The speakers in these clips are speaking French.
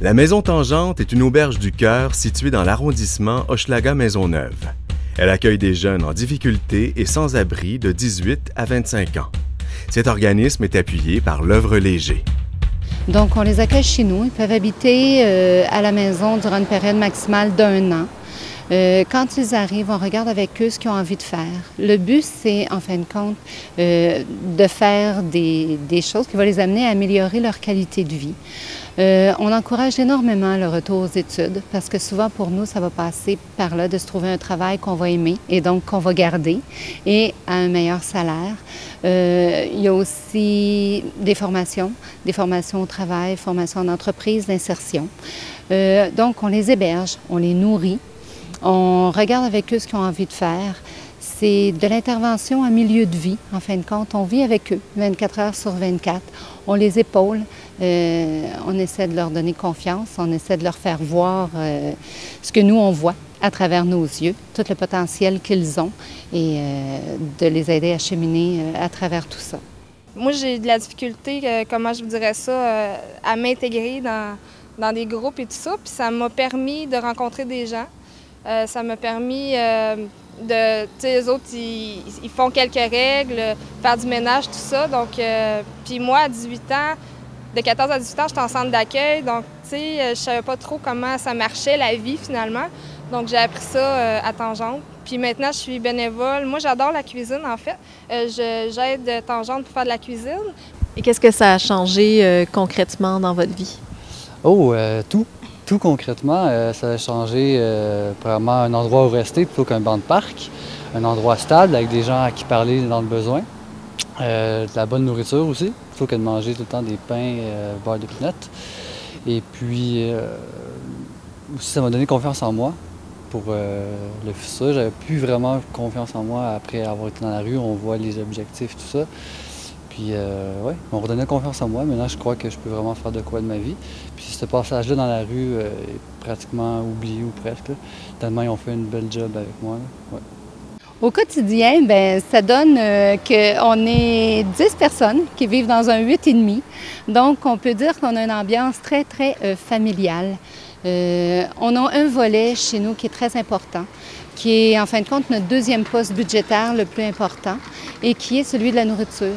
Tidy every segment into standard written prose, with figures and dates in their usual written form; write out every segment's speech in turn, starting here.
La Maison Tangente est une auberge du cœur située dans l'arrondissement Hochelaga-Maisonneuve. Elle accueille des jeunes en difficulté et sans-abri de 18 à 25 ans. Cet organisme est appuyé par l'Œuvre Léger. Donc, on les accueille chez nous. Ils peuvent habiter à la maison durant une période maximale d'1 an. Quand ils arrivent, on regarde avec eux ce qu'ils ont envie de faire. Le but, c'est, en fin de compte, de faire des choses qui vont les amener à améliorer leur qualité de vie. On encourage énormément le retour aux études parce que souvent, pour nous, ça va passer par là de se trouver un travail qu'on va aimer et donc qu'on va garder et à un meilleur salaire. Il y a aussi des formations au travail, formations en entreprise, d'insertion. Donc, on les héberge, on les nourrit. On regarde avec eux ce qu'ils ont envie de faire. C'est de l'intervention en milieu de vie, en fin de compte. On vit avec eux 24 heures sur 24. On les épaule. On essaie de leur donner confiance. On essaie de leur faire voir ce que nous, on voit à travers nos yeux, tout le potentiel qu'ils ont et de les aider à cheminer à travers tout ça. Moi, j'ai de la difficulté, comment je vous dirais ça, à m'intégrer dans des groupes et tout ça. Puis ça m'a permis de rencontrer des gens. Ça m'a permis de... Tu sais, eux autres, ils font quelques règles, faire du ménage, tout ça. Donc, puis moi, à 18 ans, de 14 à 18 ans, j'étais en centre d'accueil. Donc, tu sais, je savais pas trop comment ça marchait, la vie, finalement. Donc, j'ai appris ça à Tangente. Puis maintenant, je suis bénévole. Moi, j'adore la cuisine, en fait. J'aide Tangente pour faire de la cuisine. Et qu'est-ce que ça a changé concrètement dans votre vie? Oh, tout. Tout concrètement, ça a changé vraiment un endroit où rester plutôt qu'un banc de parc, un endroit stable avec des gens à qui parler dans le besoin, de la bonne nourriture aussi, plutôt que de manger tout le temps des pains beurre de pinot. Et puis aussi, ça m'a donné confiance en moi pour le futur. J'avais plus vraiment confiance en moi après avoir été dans la rue, on voit les objectifs, tout ça. Puis, ouais, on redonnait confiance en moi. Maintenant, je crois que je peux vraiment faire de quoi de ma vie. Puis, ce passage-là dans la rue est pratiquement oublié ou presque. Là. Tellement ils ont fait une belle job avec moi. Ouais. Au quotidien, bien, ça donne qu'on est 10 personnes qui vivent dans un 8,5. Donc, on peut dire qu'on a une ambiance très, très familiale. On a un volet chez nous qui est très important, qui est, en fin de compte, notre deuxième poste budgétaire le plus important et qui est celui de la nourriture.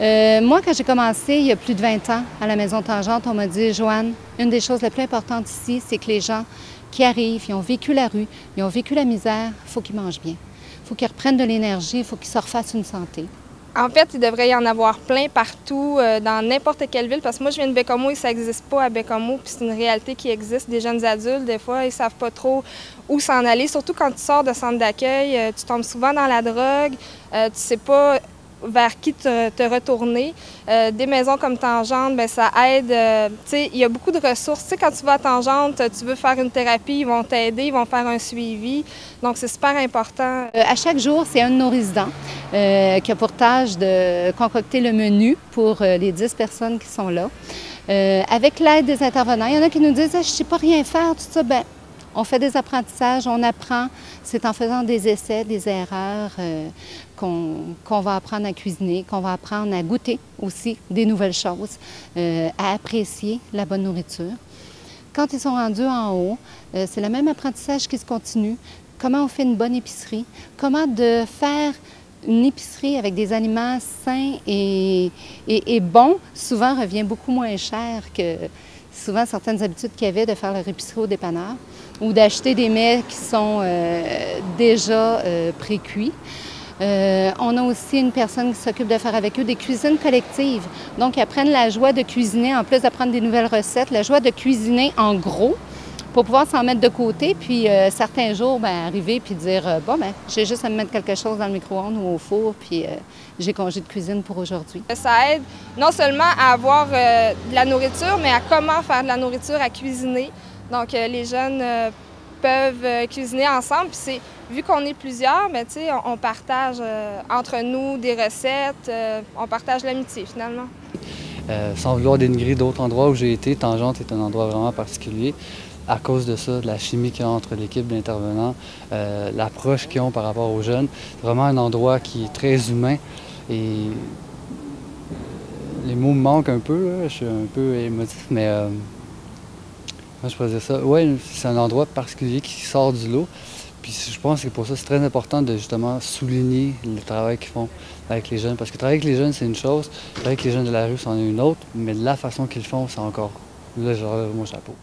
Moi, quand j'ai commencé il y a plus de 20 ans à la Maison Tangente, on m'a dit « Joanne, une des choses les plus importantes ici, c'est que les gens qui arrivent, ils ont vécu la rue, ils ont vécu la misère, il faut qu'ils mangent bien. Il faut qu'ils reprennent de l'énergie, il faut qu'ils se refassent une santé. » En fait, il devrait y en avoir plein partout, dans n'importe quelle ville, parce que moi, je viens de Bécomo et ça n'existe pas à Bécomo, puis c'est une réalité qui existe. Des jeunes adultes, des fois, ils ne savent pas trop où s'en aller, surtout quand tu sors de centre d'accueil, tu tombes souvent dans la drogue, tu ne sais pas vers qui te retourner. Des maisons comme Tangente, bien, ça aide. Tu sais, il y a beaucoup de ressources. Tu sais, quand tu vas à Tangente, tu veux faire une thérapie, ils vont t'aider, ils vont faire un suivi. Donc, c'est super important. À chaque jour, c'est un de nos résidents qui a pour tâche de concocter le menu pour les 10 personnes qui sont là. Avec l'aide des intervenants, il y en a qui nous disent « Je ne sais pas rien faire, tout ça. » Bien, on fait des apprentissages, on apprend. C'est en faisant des essais, des erreurs qu'on va apprendre à cuisiner, qu'on va apprendre à goûter aussi des nouvelles choses, à apprécier la bonne nourriture. Quand ils sont rendus en haut, c'est le même apprentissage qui se continue. Comment on fait une bonne épicerie, comment de faire une épicerie avec des aliments sains et bons, souvent revient beaucoup moins cher que souvent certaines habitudes qu'il y avait de faire leur épicerie au dépanneur ou d'acheter des mets qui sont déjà pré-cuits. On a aussi une personne qui s'occupe de faire avec eux des cuisines collectives. Donc, ils apprennent la joie de cuisiner, en plus d'apprendre des nouvelles recettes, la joie de cuisiner en gros pour pouvoir s'en mettre de côté, puis certains jours, bien, arriver puis dire « Bon, bien, j'ai juste à me mettre quelque chose dans le micro-ondes ou au four, puis j'ai congé de cuisine pour aujourd'hui. » Ça aide non seulement à avoir de la nourriture, mais à comment faire de la nourriture, à cuisiner. Donc, les jeunes peuvent cuisiner ensemble, puis vu qu'on est plusieurs, bien, on partage entre nous des recettes, on partage l'amitié finalement. Sans vouloir dénigrer d'autres endroits où j'ai été, Tangente est un endroit vraiment particulier. À cause de ça, de la chimie qu'il y a entre l'équipe d'intervenants, l'approche qu'ils ont par rapport aux jeunes. C'est vraiment un endroit qui est très humain et les mots me manquent un peu, là. Je suis un peu émotif, mais Moi, je pourrais dire ça. Oui, c'est un endroit particulier qui sort du lot. Puis je pense que pour ça, c'est très important de justement souligner le travail qu'ils font avec les jeunes. Parce que travailler avec les jeunes, c'est une chose. Travailler avec les jeunes de la rue, c'en est une autre. Mais la façon qu'ils le font, c'est encore... Là, je relève mon chapeau.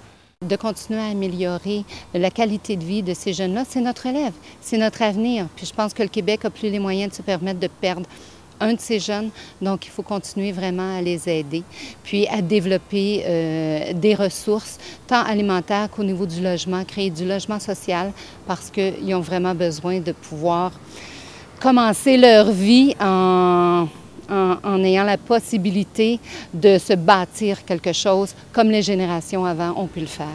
De continuer à améliorer la qualité de vie de ces jeunes-là, c'est notre relève, c'est notre avenir. Puis je pense que le Québec n'a plus les moyens de se permettre de perdre un de ces jeunes, donc il faut continuer vraiment à les aider, puis à développer des ressources, tant alimentaires qu'au niveau du logement, créer du logement social, parce qu'ils ont vraiment besoin de pouvoir commencer leur vie en ayant la possibilité de se bâtir quelque chose comme les générations avant ont pu le faire.